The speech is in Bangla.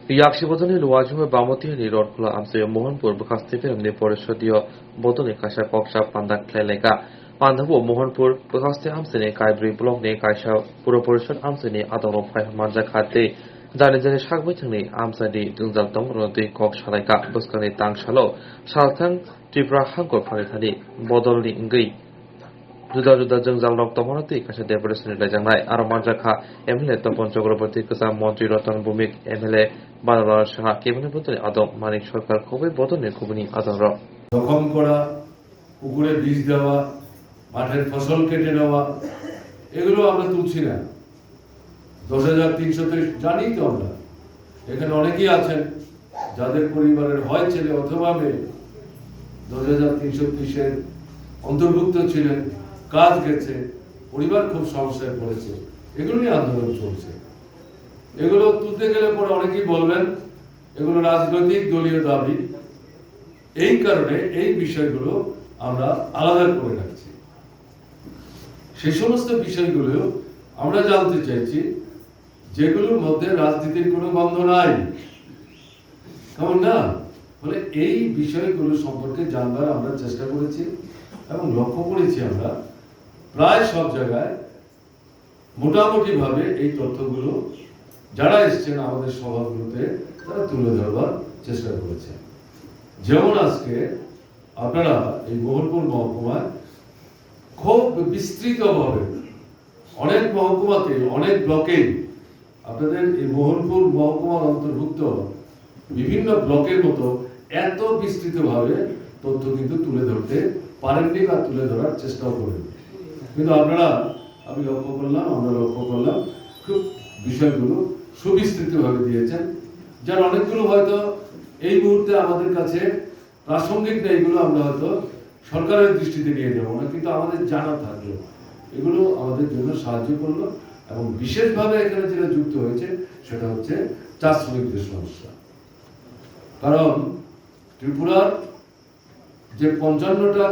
yakshibodoni luwajme bamotihani rodkhula amse mohanpur bkhastifemni porishodiyo bodoni kasha koksha pandak thleleka pandhabu mohanpur bkhasti amsene kaibri block ne kaisha puro porishod amsene adoro phai manja khate jani jani shakbaithangni amsadi jungjal tongronti kok shalaika buskani tangshalo salthang tripura hangkor pharithani bodolni ingei juda juda jungjal rok tomonati kasha depression lajangnai aro manja kha MLA Topon Chakraborty kasa মন্ত্রী রতন ভৌমিক MLA বানারস সাহা কেবিনেট বদলে আদম মানিক সরকার খুবই বদলে খুবই আদম জখম করা, পুকুরে বীজ দেওয়া, মাঠের ফসল কেটে নেওয়া, এগুলো আমরা তুলছি না। 10,330 জানি তো আমরা। এখানে অনেকেই আছেন যাদের পরিবারের হয় ছেলে অথবা মেয়ে 10,330 অন্তর্ভুক্ত ছিলেন, কাজ গেছে, পরিবার খুব সমস্যায় পড়েছে, এগুলো নিয়ে আন্দোলন চলছে। এগুলো তুলতে গেলে পরে অনেকেই বলবেন এগুলো রাজনৈতিক দলীয় দাবি, এই কারণে এই বিষয়গুলো আমরা আলাদা করে রাখছি। সেই সমস্ত বিষয়গুলো আমরা জানতে চাইছি যেগুলোর মধ্যে রাজনীতির কোনো গন্ধ নাই, কেমন না? বলে এই বিষয়গুলো সম্পর্কে জানবার আমরা চেষ্টা করেছি এবং লক্ষ্য করেছি আমরা প্রায় সব জায়গায় মোটামুটি ভাবে এই তথ্যগুলো যারা এসছেন আমাদের সভাগুলোতে তারা তুলে ধরবার চেষ্টা করেছেন। যেমন আজকে আপনারা এই মোহনপুর মহকুমায় খুব বিস্তৃতভাবে অনেক মহকুমাতে অনেক ব্লকে আপনাদের এই মোহনপুর মহকুমার অন্তর্ভুক্ত বিভিন্ন ব্লকের মতো এত বিস্তৃতভাবে তথ্য কিন্তু তুলে ধরতে পারেননি বা তুলে ধরার চেষ্টাও করেন। কিন্তু আপনারা আমি লক্ষ্য করলাম, আমরা লক্ষ্য করলাম খুব বিষয়গুলো সুবিস্তৃতভাবে দিয়েছেন, যার অনেকগুলো হয়তো এই মুহূর্তে আমাদের কাছে প্রাসঙ্গিক না, এগুলো আমরা হয়তো সরকারের দৃষ্টিতে নিয়ে যাবো না, কিন্তু আমাদের জানা থাকলো, এগুলো আমাদের জন্য সাহায্য করলো। এবং বিশেষভাবে এখানে যেটা যুক্ত হয়েছে সেটা হচ্ছে চা শ্রমিকদের সমস্যা। কারণ ত্রিপুরার যে 55টা